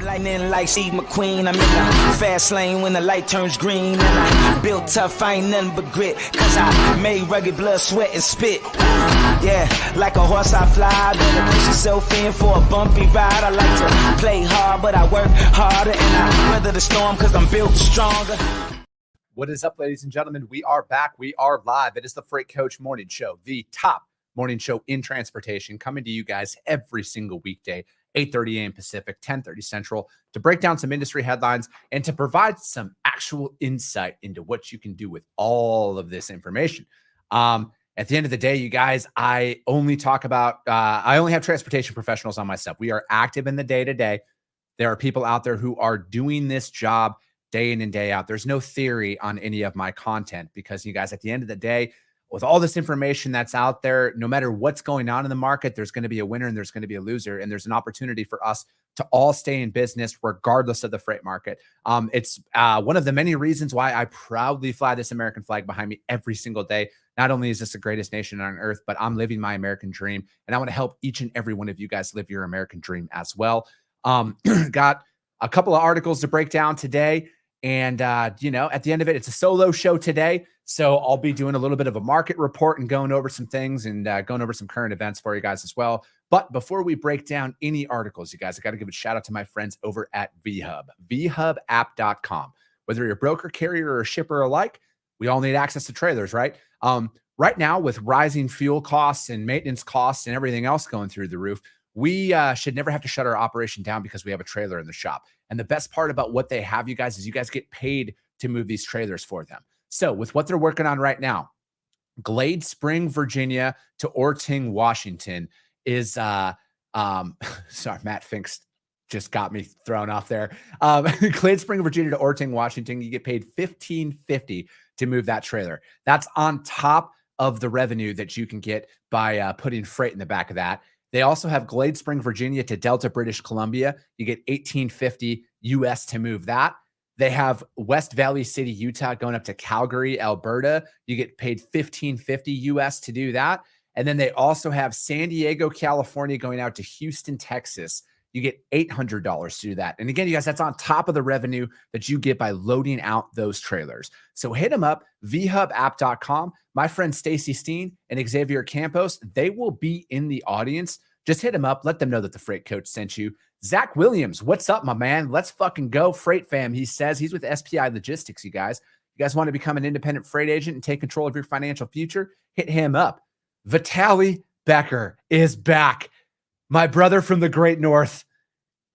Lightning like Steve McQueen. I'm in the fast lane when the light turns green. And I built tough, I ain't nothing but grit. Cause I made rugged blood, sweat, and spit. Yeah, like a horse I fly. Better push yourself in for a bumpy ride. I like to play hard, but I work harder. And I weather the storm cause I'm built stronger. What is up, ladies and gentlemen? We are back. We are live. It is the Freight Coach Morning Show, the top morning show in transportation, coming to you guys every single weekday, 8:30 a.m. Pacific, 10:30 Central, to break down some industry headlines and to provide some actual insight into what you can do with all of this information. At the end of the day, you guys, I only have transportation professionals on my stuff. We are active in the day-to-day. There are people out there who are doing this job day in and day out. There's no theory on any of my content because, you guys, at the end of the day, with all this information that's out there, no matter what's going on in the market, there's going to be a winner and there's going to be a loser. And there's an opportunity for us to all stay in business regardless of the freight market. It's one of the many reasons why I proudly fly this American flag behind me every single day. Not only is this the greatest nation on earth, but I'm living my American dream. And I want to help each and every one of you guys live your American dream as well. Got a couple of articles to break down today. And, at the end of it, it's a solo show today. So I'll be doing a little bit of a market report and going over some things and going over some current events for you guys as well. But before we break down any articles, you guys, I got to give a shout out to my friends over at VHub, vhubapp.com. Whether you're a broker, carrier, or a shipper alike, we all need access to trailers, right? Right now, with rising fuel costs and maintenance costs and everything else going through the roof, we should never have to shut our operation down because we have a trailer in the shop. And the best part about what they have, you guys, is you guys get paid to move these trailers for them. So with what they're working on right now, Glade Spring, Virginia to Orting, Washington is, sorry, Matt Finks just got me thrown off there. Glade Spring, Virginia to Orting, Washington, you get paid $15.50 to move that trailer. That's on top of the revenue that you can get by putting freight in the back of that. They also have Glade Spring, Virginia to Delta, British Columbia. You get $18.50 US to move that. They have West Valley City, Utah going up to Calgary, Alberta. You get paid $15.50 US to do that. And then they also have San Diego, California going out to Houston, Texas. You get $800 to do that. And again, you guys, that's on top of the revenue that you get by loading out those trailers. So hit them up, vhubapp.com. My friend Stacy Steen and Xavier Campos, they will be in the audience. Just hit them up. Let them know that the Freight Coach sent you. Zach Williams, what's up, my man? Let's fucking go, Freight Fam. He says he's with SPI Logistics, you guys. You guys want to become an independent freight agent and take control of your financial future? Hit him up. Vitaly Becker is back. My brother from the Great North.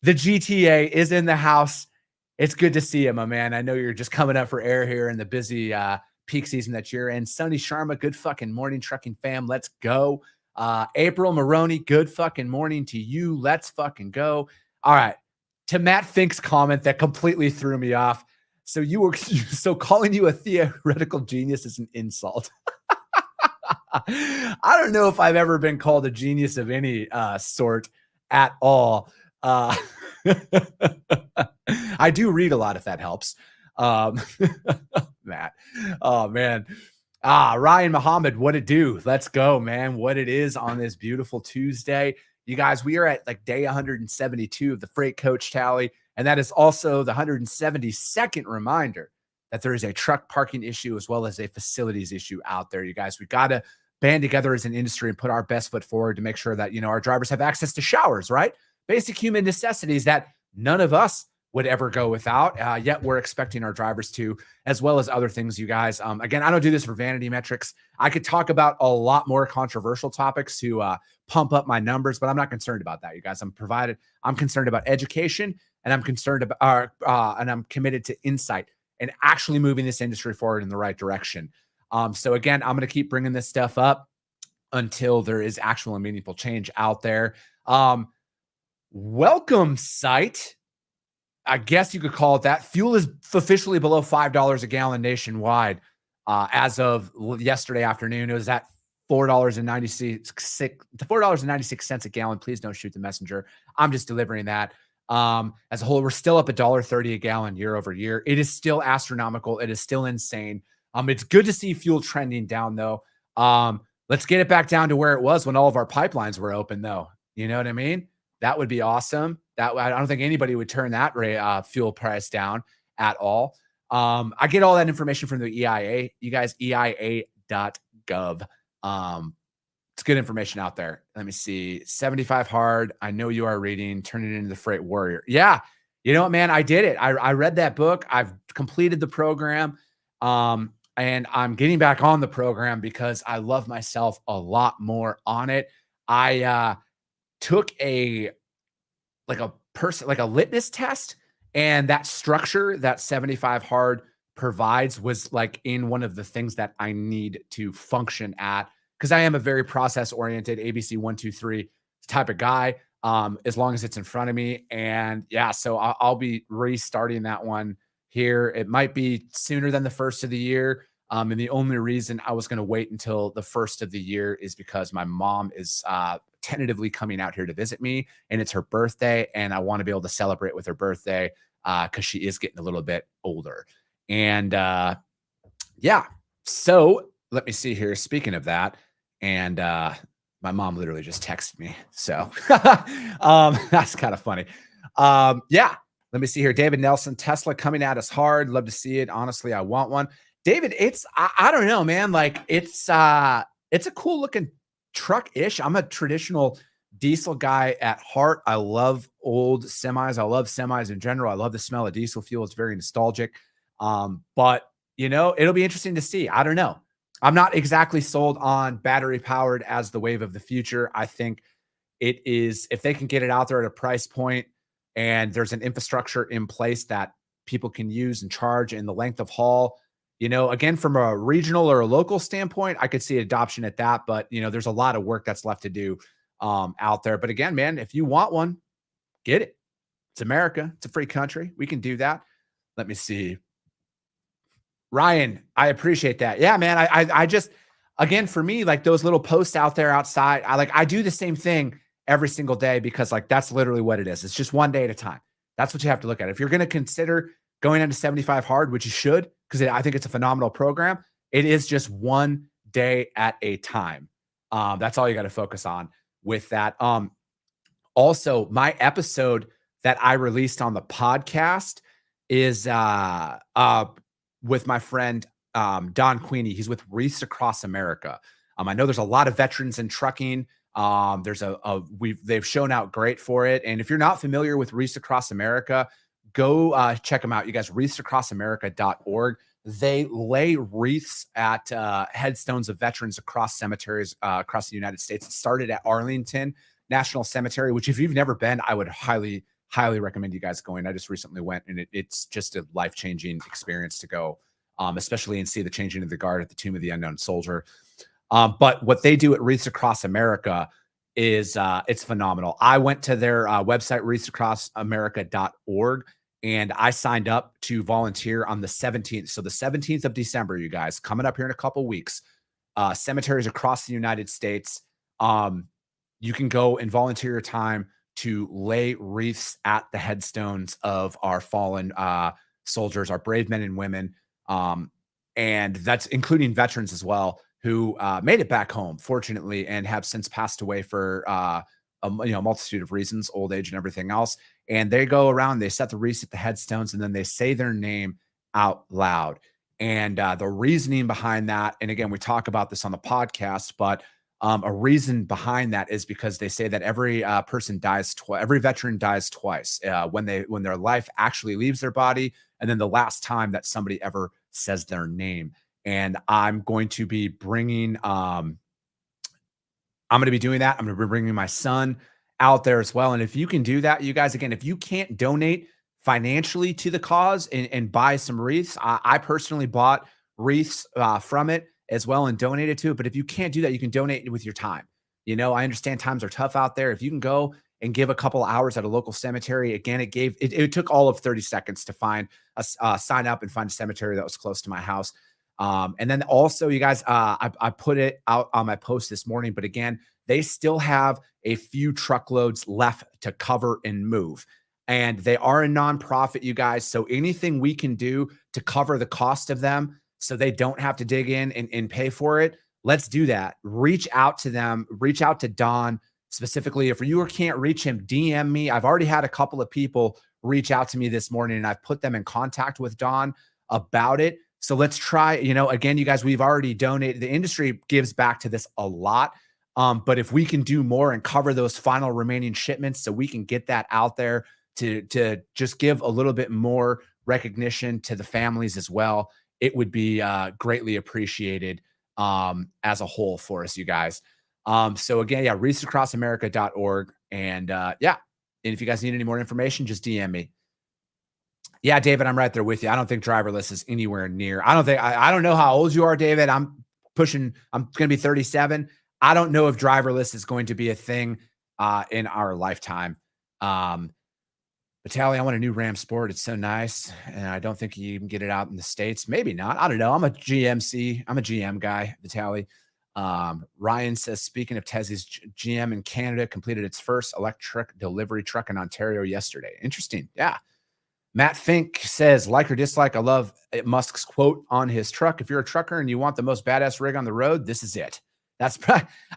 The GTA is in the house. It's good to see you, my man. I know you're just coming up for air here in the busy peak season that you're in. Sonny Sharma, good fucking morning, trucking fam. Let's go. April Maroney, good fucking morning to you. Let's fucking go. All right. To Matt Fink's comment that completely threw me off. So calling you a theoretical genius is an insult. I don't know if I've ever been called a genius of any sort at all. I do read a lot if that helps. Matt. Oh, man. Ryan Muhammad, what it do? Let's go, man. What it is on this beautiful Tuesday. You guys, we are at like day 172 of the Freight Coach Tally, and that is also the 172nd reminder that there is a truck parking issue as well as a facilities issue out there. You guys, we got to band together as an industry and put our best foot forward to make sure that, our drivers have access to showers, right? Basic human necessities that none of us would ever go without, yet we're expecting our drivers to, as well as other things, you guys. Again, I don't do this for vanity metrics. I could talk about a lot more controversial topics to pump up my numbers, but I'm not concerned about that, you guys. I'm concerned about education, and I'm concerned about, and I'm committed to insight and actually moving this industry forward in the right direction. So again, I'm going to keep bringing this stuff up until there is actual and meaningful change out there. Welcome, site. I guess you could call it that. Fuel is officially below $5 a gallon nationwide. As of yesterday afternoon, it was at $4.96 a gallon. Please don't shoot the messenger. I'm just delivering that. As a whole, we're still up $1.30 a gallon year over year. It is still astronomical. It is still insane. It's good to see fuel trending down, though. Let's get it back down to where it was when all of our pipelines were open, though. You know what I mean? That would be awesome. That I don't think anybody would turn that fuel price down at all. I get all that information from the EIA. You guys, EIA.gov. It's good information out there. Let me see. 75 hard. I know you are reading. Turn it into the Freight Warrior. Yeah. You know what, man? I did it. I read that book. I've completed the program. And I'm getting back on the program because I love myself a lot more on it. I took a litmus test, and that structure that 75 hard provides was like in one of the things that I need to function at, because I am a very process oriented ABC 1, 2, 3 type of guy. As long as it's in front of me. And yeah, so I'll be restarting that one here. It might be sooner than the first of the year. And the only reason I was going to wait until the first of the year is because my mom is tentatively coming out here to visit me, and it's her birthday, and I want to be able to celebrate with her birthday because she is getting a little bit older. And yeah, so let me see here. Speaking of that, and my mom literally just texted me, so that's kind of funny. Yeah, let me see here. David Nelson, Tesla coming at us hard. Love to see it. Honestly, I want one. David, I don't know, man. Like it's a cool looking truck-ish. I'm a traditional diesel guy at heart. I love old semis. I love semis in general. I love the smell of diesel fuel. It's very nostalgic. But you know, it'll be interesting to see. I don't know. I'm not exactly sold on battery powered as the wave of the future. I think it is, if they can get it out there at a price point and there's an infrastructure in place that people can use and charge in the length of haul. You know, again, from a regional or a local standpoint, I could see adoption at that, but you know, there's a lot of work that's left to do out there. But again, man, if you want one, get it. It's America. It's a free country. We can do that. Let me see. Ryan, I appreciate that. Yeah, man. I just, again, for me, like those little posts out there outside, I do the same thing every single day because like, that's literally what it is. It's just one day at a time. That's what you have to look at. If you're going to consider going into 75 hard, which you should, because I think it's a phenomenal program, it is just one day at a time. That's all you got to focus on with that. Also, my episode that I released on the podcast is with my friend Don Queenie. He's with Wreaths Across America. I know there's a lot of veterans in trucking. They've shown out great for it. And if you're not familiar with Wreaths Across America, go check them out. You guys, wreathsacrossamerica.org. They lay wreaths at headstones of veterans across cemeteries across the United States. It started at Arlington National Cemetery, which if you've never been, I would highly recommend you guys going. I just recently went, and it's just a life-changing experience to go, especially and see the changing of the guard at the Tomb of the Unknown Soldier. But what they do at Wreaths Across America is it's phenomenal. I went to their website, wreathsacrossamerica.org, and I signed up to volunteer on the 17th. So the 17th of December, you guys, coming up here in a couple weeks, cemeteries across the United States. You can go and volunteer your time to lay wreaths at the headstones of our fallen soldiers, our brave men and women. And that's including veterans as well, who made it back home, fortunately, and have since passed away for a multitude of reasons, old age and everything else. And they go around, they set the wreaths at the headstones, and then they say their name out loud. And the reasoning behind that, and again, we talk about this on the podcast, but a reason behind that is because they say that every person dies twice, every veteran dies twice, when their life actually leaves their body, and then the last time that somebody ever says their name. And I'm going to be bringing, I'm going to be doing that. I'm going to be bringing my son out there as well. And if you can do that, you guys, again, if you can't donate financially to the cause and buy some wreaths, I personally bought wreaths from it as well and donated to it. But if you can't do that, you can donate with your time. You know, I understand times are tough out there. If you can go and give a couple hours at a local cemetery, again, it took all of 30 seconds to find sign up and find a cemetery that was close to my house. And then also, you guys, I put it out on my post this morning, but again, they still have a few truckloads left to cover and move. And they are a nonprofit, you guys. So anything we can do to cover the cost of them so they don't have to dig in and pay for it, let's do that. Reach out to them, reach out to Don, specifically. If you can't reach him, DM me. I've already had a couple of people reach out to me this morning, and I've put them in contact with Don about it. So let's try, again, you guys, we've already donated. The industry gives back to this a lot. But if we can do more and cover those final remaining shipments so we can get that out there to just give a little bit more recognition to the families as well, it would be greatly appreciated as a whole for us, you guys. So again, yeah, reachacrossamerica.org. And and if you guys need any more information, just DM me. Yeah, David, I'm right there with you. I don't think driverless is anywhere near. I don't know how old you are, David. I'm going to be 37. I don't know if driverless is going to be a thing in our lifetime. Vitaly, I want a new Ram Sport. It's so nice. And I don't think you can get it out in the States. Maybe not. I don't know. I'm a GM guy, Vitaly. Ryan says, speaking of Tezzy's, GM in Canada completed its first electric delivery truck in Ontario yesterday. Interesting. Yeah. Matt Fink says, like or dislike, I love Musk's quote on his truck. If you're a trucker and you want the most badass rig on the road, this is it.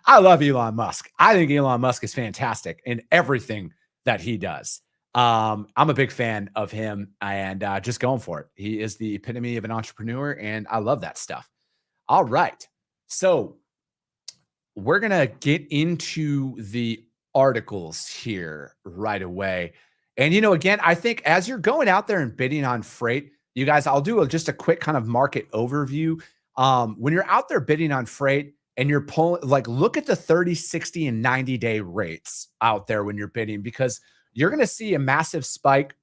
I love Elon Musk. I think Elon Musk is fantastic in everything that he does. I'm a big fan of him and just going for it. He is the epitome of an entrepreneur, and I love that stuff. All right. So we're going to get into the articles here right away. And, again, I think as you're going out there and bidding on freight, you guys, I'll do just a quick kind of market overview. When you're out there bidding on freight and you're pulling, look at the 30, 60, and 90-day rates out there when you're bidding, because you're going to see a massive spike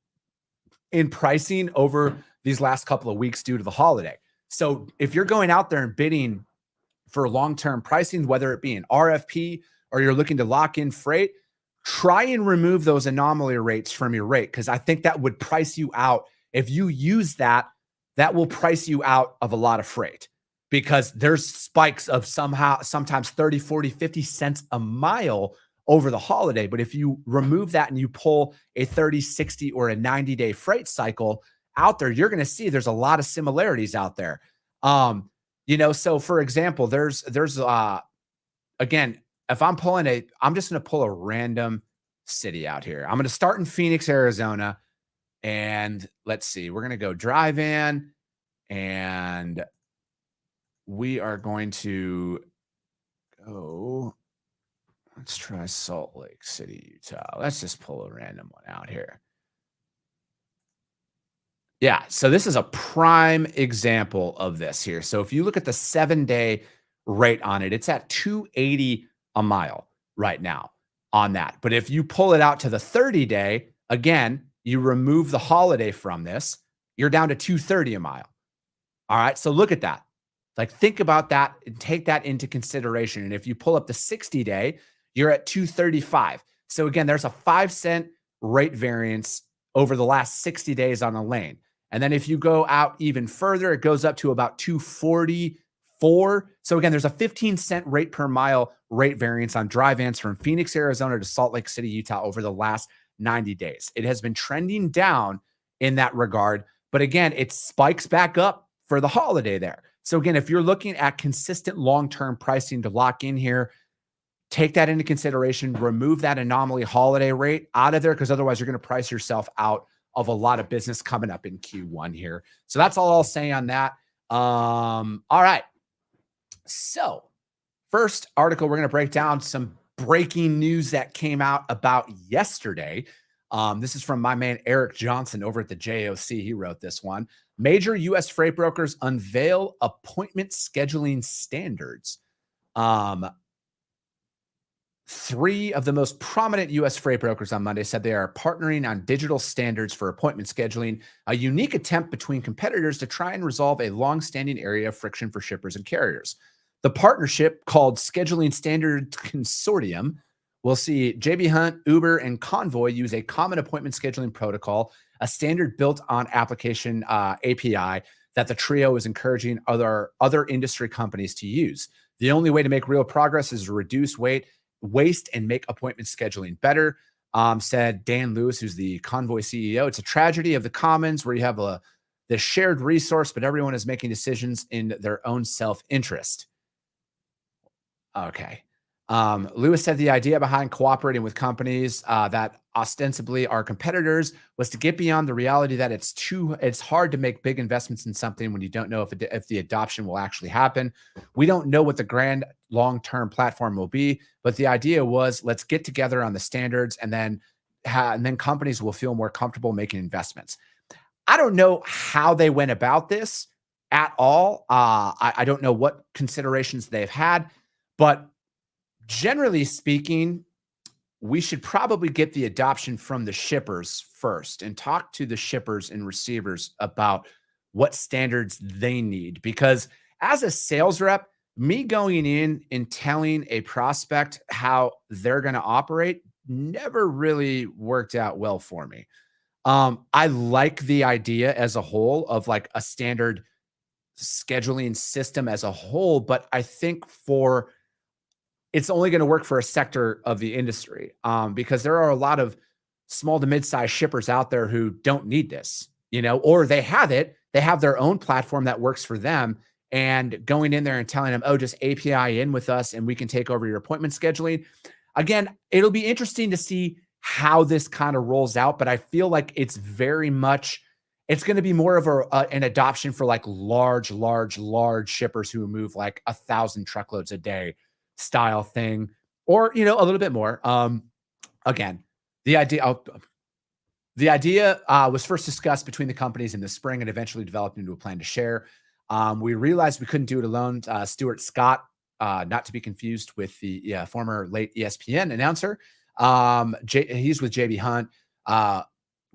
in pricing over these last couple of weeks due to the holiday. So if you're going out there and bidding for long-term pricing, whether it be an RFP or you're looking to lock in freight, try and remove those anomaly rates from your rate, because I think that would price you out. If you use that, that will price you out of a lot of freight, because there's spikes of sometimes 30, 40, 50 cents a mile over the holiday. But if you remove that and you pull a 30, 60, or a 90-day freight cycle out there, you're going to see there's a lot of similarities out there. So for example, there's again, if I'm just going to pull a random city out here. I'm going to start in Phoenix, Arizona, and let's see, we're going to go drive in, and we are going to go, let's try Salt Lake City, Utah. Let's just pull a random one out here. Yeah, so this is a prime example of this here. So if you look at the 7-day rate on it, it's at $280 a mile right now on that. But if you pull it out to the 30-day, again, you remove the holiday from this, you're down to $230 a mile. All right, so look at that. Think about that and take that into consideration. And if you pull up the 60-day, you're at $235. So again, there's a 5-cent rate variance over the last 60 days on a lane. And then if you go out even further, it goes up to about $244. So again, there's a 15-cent rate per mile rate variance on dry vans from Phoenix, Arizona to Salt Lake City, Utah over the last 90 days. It has been trending down in that regard. But again, it spikes back up for the holiday there. So again, if you're looking at consistent long-term pricing to lock in here, take that into consideration, remove that anomaly holiday rate out of there, because otherwise you're going to price yourself out of a lot of business coming up in Q1 here. So that's all I'll say on that. All right. So first article, we're going to break down some breaking news that came out about yesterday. This is from my man, Eric Johnson over at the JOC. He wrote this one. Major U.S. freight brokers unveil appointment scheduling standards. Three of the most prominent U.S. freight brokers on Monday said they are partnering on digital standards for appointment scheduling, a unique attempt between competitors to try and resolve a long-standing area of friction for shippers and carriers. The partnership, called Scheduling Standards Consortium, will see JB Hunt, Uber, and Convoy use a common appointment scheduling protocol, a standard built on application API that the trio is encouraging other industry companies to use. The only way to make real progress is to reduce waste and make appointment scheduling better, said Dan Lewis, who's the Convoy CEO. It's a tragedy of the commons where you have the shared resource, but everyone is making decisions in their own self-interest. Okay. Lewis said the idea behind cooperating with companies that ostensibly are competitors was to get beyond the reality that it's hard to make big investments in something when you don't know if the adoption will actually happen. We don't know what the grand long-term platform will be, but the idea was let's get together on the standards and then companies will feel more comfortable making investments. I don't know how they went about this at all. I don't know what considerations they've had, but generally speaking, we should probably get the adoption from the shippers first and talk to the shippers and receivers about what standards they need. Because as a sales rep, me going in and telling a prospect how they're going to operate never really worked out well for me. I like the idea as a whole of like a standard scheduling system as a whole, but I think it's only going to work for a sector of the industry because there are a lot of small to mid-sized shippers out there who don't need this, or they have it. They have their own platform that works for them. And going in there and telling them, oh, just API in with us and we can take over your appointment scheduling. Again, it'll be interesting to see how this kind of rolls out, but I feel like it's going to be more of an adoption for like large shippers who move like 1,000 truckloads a day style thing, or a little bit more. Again, the idea was first discussed between the companies in the spring and eventually developed into a plan to share. We realized we couldn't do it alone. Stuart Scott, not to be confused with the former late ESPN announcer, he's with JB Hunt.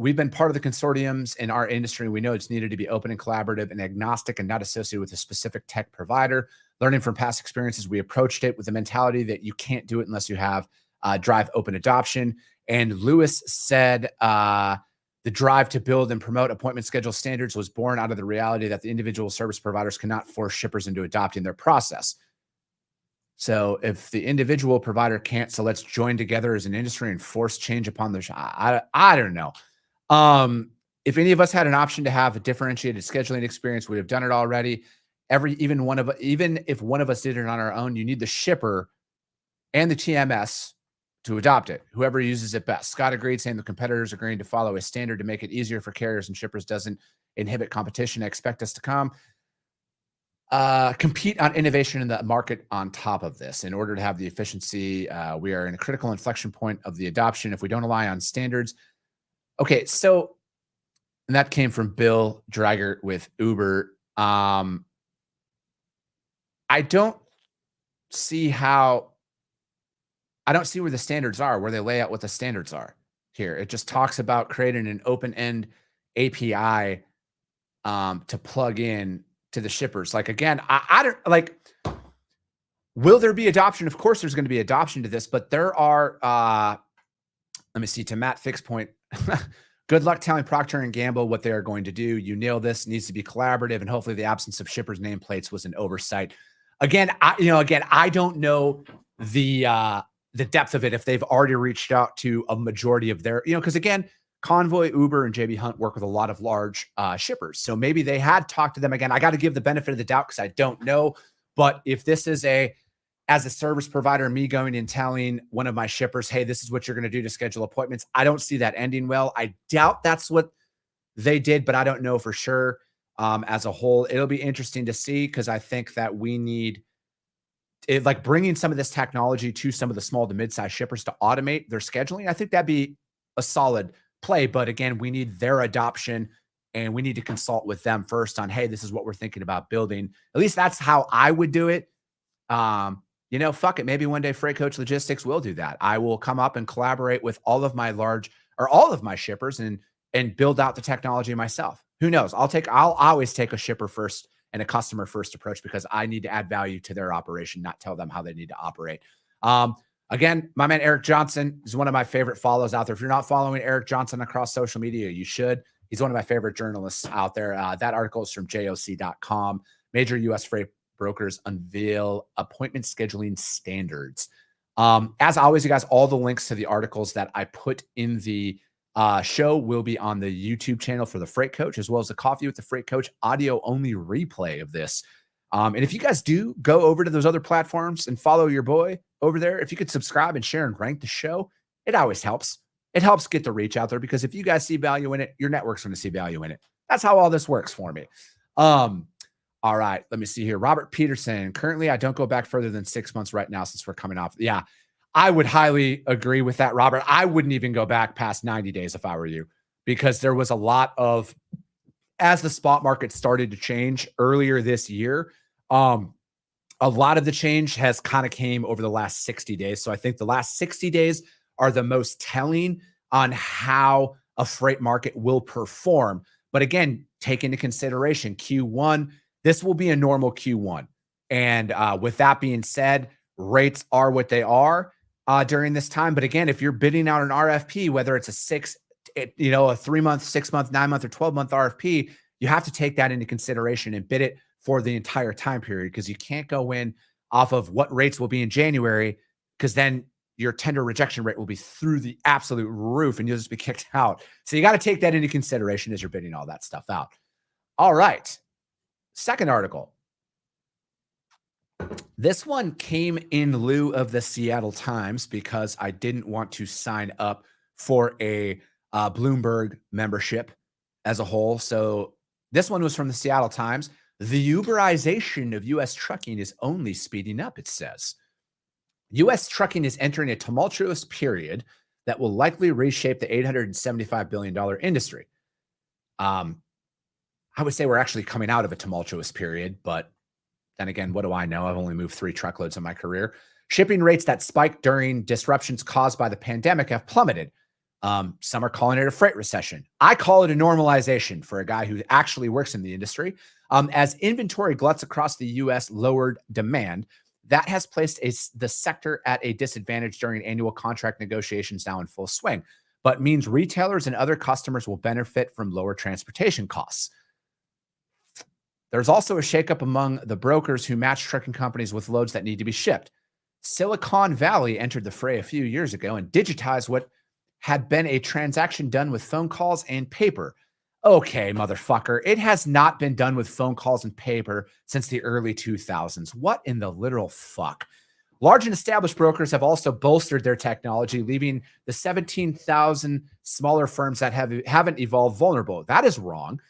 We've been part of the consortiums in our industry. We know it's needed to be open and collaborative and agnostic and not associated with a specific tech provider. Learning from past experiences, we approached it with the mentality that you can't do it unless you have drive open adoption. And Lewis said the drive to build and promote appointment schedule standards was born out of the reality that the individual service providers cannot force shippers into adopting their process. So if the individual provider can't, so let's join together as an industry and force change upon the I don't know. If any of us had an option to have a differentiated scheduling experience, we'd have done it already. Even if one of us did it on our own, you need the shipper and the TMS to adopt it. Whoever uses it best. Scott agreed, saying the competitors agreeing to follow a standard to make it easier for carriers and shippers doesn't inhibit competition. I expect us to compete on innovation in the market on top of this. In order to have the efficiency, we are in a critical inflection point of the adoption. If we don't rely on standards, okay, so, and that came from Bill Dreigert with Uber. I don't see where the standards are, where they lay out what the standards are here. It just talks about creating an open-end API to plug in to the shippers. Like, again, I don't like, will there be adoption? Of course, there's going to be adoption to this, but there are, let me see, to Matt Fick's point, good luck telling Procter & Gamble what they are going to do. You nail this. It needs to be collaborative, and hopefully the absence of shippers' nameplates was an oversight. Again, I don't know the depth of it if they've already reached out to a majority of their, because again, Convoy, Uber, and JB Hunt work with a lot of large shippers. So maybe they had talked to them. Again, I got to give the benefit of the doubt because I don't know. But if this is as a service provider, me going and telling one of my shippers, hey, this is what you're going to do to schedule appointments, I don't see that ending well. I doubt that's what they did, but I don't know for sure. As a whole, it'll be interesting to see because I think that we need it, like bringing some of this technology to some of the small to mid-sized shippers to automate their scheduling. I think that'd be a solid play. But again, we need their adoption and we need to consult with them first on, hey, this is what we're thinking about building. At least that's how I would do it. Fuck it. Maybe one day Freight Coach Logistics will do that. I will come up and collaborate with all of my shippers and build out the technology myself. Who knows? I'll always take a shipper first and a customer first approach because I need to add value to their operation, not tell them how they need to operate. Again, my man, Eric Johnson is one of my favorite follows out there. If you're not following Eric Johnson across social media, you should. He's one of my favorite journalists out there. That article is from joc.com. Major U.S. freight brokers unveil appointment scheduling standards. As always, you guys, all the links to the articles that I put in the show will be on the YouTube channel for the Freight Coach, as well as the Coffee with the Freight Coach audio only replay of this. And if you guys do go over to those other platforms and follow your boy over there, if you could subscribe and share and rank the show, it always helps. It helps get the reach out there because if you guys see value in it, your network's going to see value in it. That's how all this works for me. All right, let me see here. Robert Peterson. Currently, I don't go back further than 6 months right now since we're coming off. Yeah, I would highly agree with that, Robert. I wouldn't even go back past 90 days if I were you, because there was a lot of, as the spot market started to change earlier this year, a lot of the change has kind of came over the last 60 days. So I think the last 60 days are the most telling on how a freight market will perform. But again, take into consideration Q1, this will be a normal Q1. And with that being said, rates are what they are during this time. But again, if you're bidding out an RFP, whether it's a 3 month, 6 month, 9 month, or 12-month RFP, you have to take that into consideration and bid it for the entire time period, because you can't go in off of what rates will be in January, because then your tender rejection rate will be through the absolute roof and you'll just be kicked out. So you got to take that into consideration as you're bidding all that stuff out. All right. Second article. This one came in lieu of the Seattle Times because I didn't want to sign up for a Bloomberg membership as a whole. So this one was from the Seattle Times. The Uberization of U.S. trucking is only speeding up, it says. U.S. trucking is entering a tumultuous period that will likely reshape the $875 billion industry. I would say we're actually coming out of a tumultuous period, but then again, what do I know? I've only moved 3 truckloads in my career. Shipping rates that spiked during disruptions caused by the pandemic have plummeted. Some are calling it a freight recession. I call it a normalization for a guy who actually works in the industry. As inventory gluts across the U.S. lowered demand, that has placed the sector at a disadvantage during annual contract negotiations now in full swing, but means retailers and other customers will benefit from lower transportation costs. There's also a shakeup among the brokers who match trucking companies with loads that need to be shipped. Silicon Valley entered the fray a few years ago and digitized what had been a transaction done with phone calls and paper. Okay, motherfucker. It has not been done with phone calls and paper since the early 2000s. What in the literal fuck? Large and established brokers have also bolstered their technology, leaving the 17,000 smaller firms that haven't evolved vulnerable. That is wrong.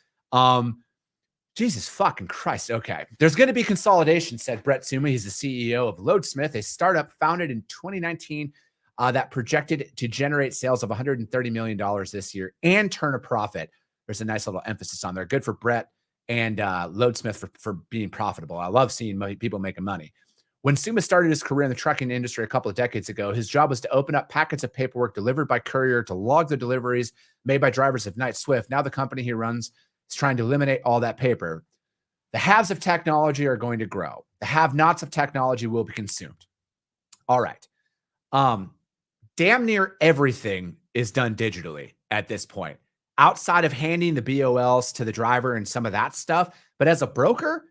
Jesus fucking Christ. Okay. There's going to be consolidation, said Brett Suma. He's the CEO of Loadsmith, a startup founded in 2019 that projected to generate sales of $130 million this year and turn a profit. There's a nice little emphasis on there. Good for Brett and Loadsmith for being profitable. I love seeing people making money. When Suma started his career in the trucking industry a couple of decades ago, his job was to open up packets of paperwork delivered by courier to log the deliveries made by drivers of Knight Swift. Now the company he runs is trying to eliminate all that paper. The haves of technology are going to grow. The have-nots of technology will be consumed. All right. Damn near everything is done digitally at this point, outside of handing the BOLs to the driver and some of that stuff. But as a broker,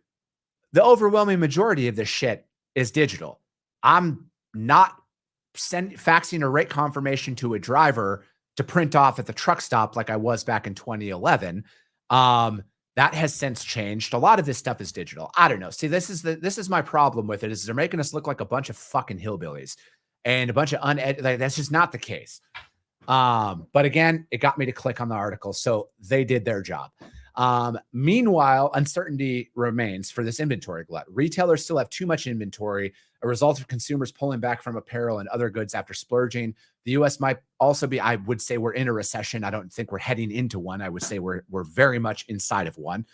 the overwhelming majority of this shit is digital. I'm not faxing a rate confirmation to a driver to print off at the truck stop like I was back in 2011. That has since changed. A lot of this stuff is digital. I don't know. See, this is my problem with it, is they're making us look like a bunch of fucking hillbillies and a bunch of that's just not the case. But again, it got me to click on the article, so they did their job. Meanwhile, uncertainty remains for this inventory glut. Retailers still have too much inventory, a result of consumers pulling back from apparel and other goods after splurging. The U.S. might also be, I would say we're in a recession. I don't think we're heading into one. I would say we're very much inside of one,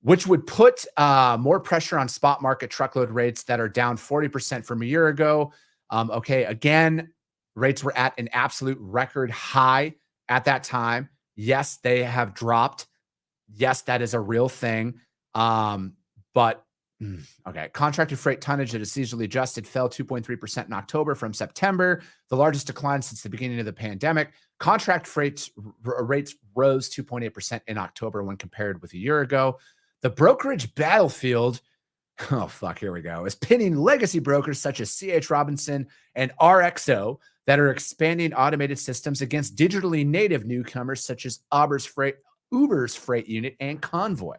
which would put more pressure on spot market truckload rates that are down 40% from a year ago. Okay, again, rates were at an absolute record high at that time. Yes, they have dropped. Yes, that is a real thing. But okay, contracted freight tonnage that is seasonally adjusted fell 2.3% in October from September, the largest decline since the beginning of the pandemic. Contract freight rates rose 2.8% in October when compared with a year ago. The brokerage battlefield, oh fuck, here we go, is pitting legacy brokers such as C.H. Robinson and RXO that are expanding automated systems against digitally native newcomers such as Uber's freight unit and Convoy.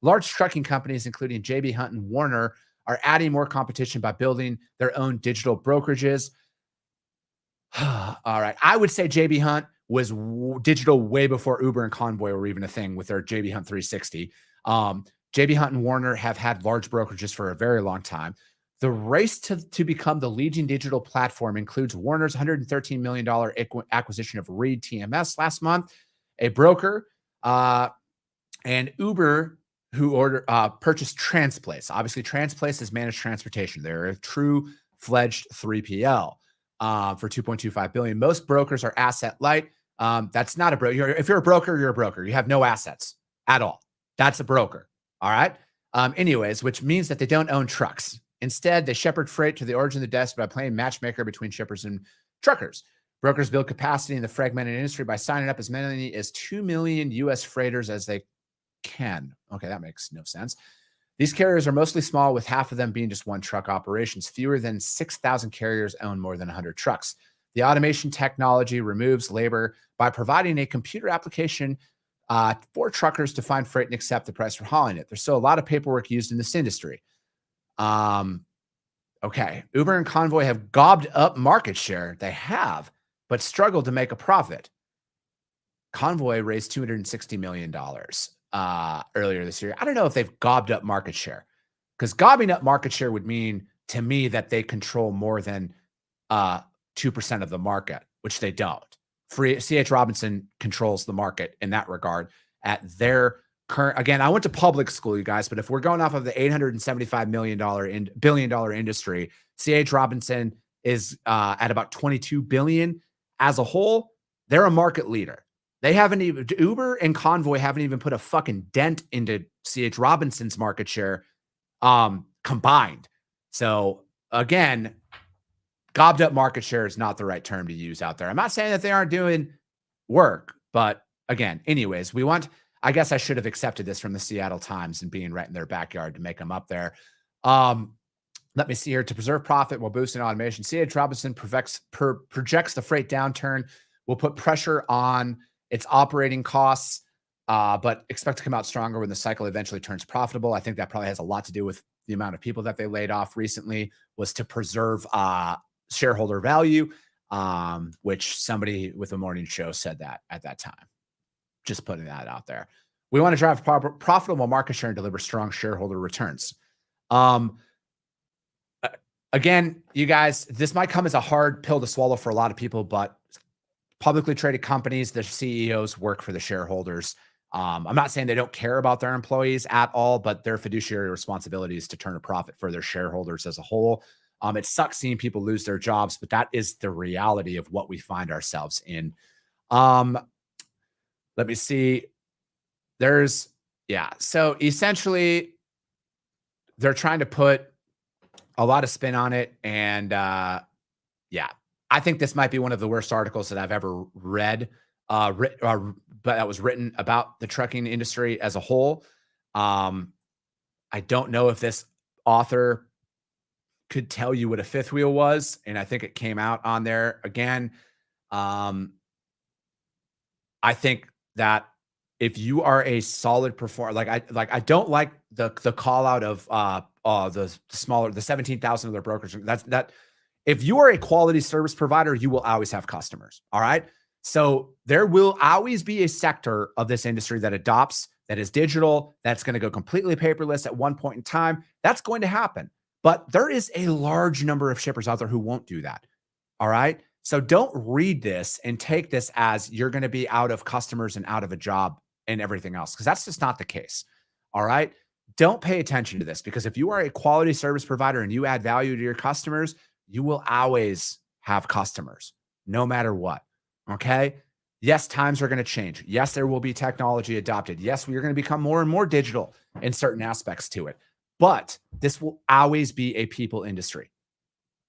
Large trucking companies, including JB Hunt and Warner, are adding more competition by building their own digital brokerages. All right. I would say JB Hunt was digital way before Uber and Convoy were even a thing with their JB Hunt 360. JB Hunt and Warner have had large brokerages for a very long time. The race to become the leading digital platform includes Warner's $113 million acquisition of Reed TMS last month, a broker, and Uber, who purchased Transplace. Obviously, Transplace is managed transportation. They're a true fledged 3PL for $2.25 billion. Most brokers are asset light. That's not a broker. If you're a broker, you're a broker. You have no assets at all. That's a broker. All right. Anyways, which means that they don't own trucks. Instead, they shepherd freight to the origin of the desk by playing matchmaker between shippers and truckers. Brokers build capacity in the fragmented industry by signing up as many as 2 million U.S. freighters as they can. Okay, that makes no sense. These carriers are mostly small, with half of them being just one truck operations. Fewer than 6,000 carriers own more than 100 trucks. The automation technology removes labor by providing a computer application for truckers to find freight and accept the price for hauling it. There's still a lot of paperwork used in this industry. Okay. Uber and Convoy have gobbed up market share. They have, but struggled to make a profit. Convoy raised $260 million earlier this year. I don't know if they've gobbed up market share, because gobbing up market share would mean to me that they control more than 2% of the market, which they don't. C.H. Robinson controls the market in that regard at their current. Again, I went to public school, you guys, but if we're going off of the $875 billion industry, C.H. Robinson is at about $22 billion as a whole. They're a market leader. They haven't even, Uber and Convoy haven't even put a fucking dent into C.H. Robinson's market share combined. So again, gobbed up market share is not the right term to use out there. I'm not saying that they aren't doing work, but again, anyways, I guess I should have accepted this from the Seattle Times and being right in their backyard to make them up there. Let me see here. To preserve profit while boosting automation, C.H. Robinson projects the freight downturn will put pressure on its operating costs, but expect to come out stronger when the cycle eventually turns profitable. I think that probably has a lot to do with the amount of people that they laid off recently, was to preserve shareholder value, which somebody with a morning show said that at that time. Just putting that out there. We want to drive profitable market share and deliver strong shareholder returns. Again, you guys, this might come as a hard pill to swallow for a lot of people, but publicly traded companies, their CEOs work for the shareholders. I'm not saying they don't care about their employees at all, but their fiduciary responsibility is to turn a profit for their shareholders as a whole. It sucks seeing people lose their jobs, but that is the reality of what we find ourselves in. Let me see. So essentially, they're trying to put a lot of spin on it. And I think this might be one of the worst articles that I've ever read, but that was written about the trucking industry as a whole. I don't know if this author could tell you what a fifth wheel was, and I think it came out on there again. I think that if you are a solid performer, I don't like the call out of the 17,000 other brokers. That if you are a quality service provider, you will always have customers. All right. So there will always be a sector of this industry that adopts, that is digital, that's going to go completely paperless at one point in time. That's going to happen. But there is a large number of shippers out there who won't do that. All right. So don't read this and take this as you're going to be out of customers and out of a job and everything else, because that's just not the case. All right. Don't pay attention to this, because if you are a quality service provider and you add value to your customers, you will always have customers no matter what. Okay. Yes, times are going to change. Yes, there will be technology adopted. Yes, we are going to become more and more digital in certain aspects to it. But this will always be a people industry.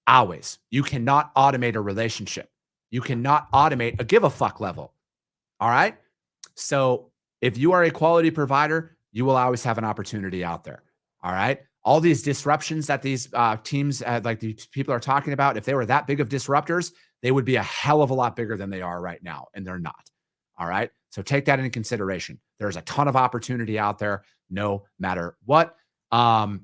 Always. You cannot automate a relationship. You cannot automate a give a fuck level. All right. So if you are a quality provider, you will always have an opportunity out there. All right. All these disruptions that these teams, like these people are talking about, if they were that big of disruptors, they would be a hell of a lot bigger than they are right now. And they're not. All right. So take that into consideration. There's a ton of opportunity out there, no matter what. Matt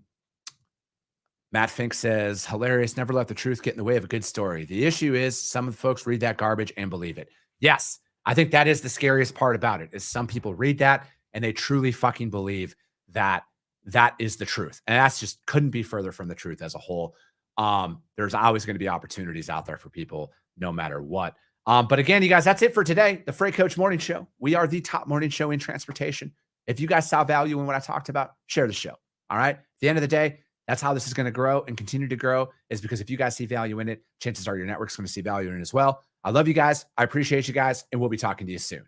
Fink says, hilarious. Never let the truth get in the way of a good story. The issue is some of the folks read that garbage and believe it. Yes. I think that is the scariest part about it is some people read that and they truly fucking believe that that is the truth. And that's just couldn't be further from the truth as a whole. There's always going to be opportunities out there for people no matter what. But again, you guys, that's it for today. The Freight Coach Morning Show. We are the top morning show in transportation. If you guys saw value in what I talked about, share the show. All right. At the end of the day, that's how this is going to grow and continue to grow, is because if you guys see value in it, chances are your network's going to see value in it as well. I love you guys. I appreciate you guys. And we'll be talking to you soon.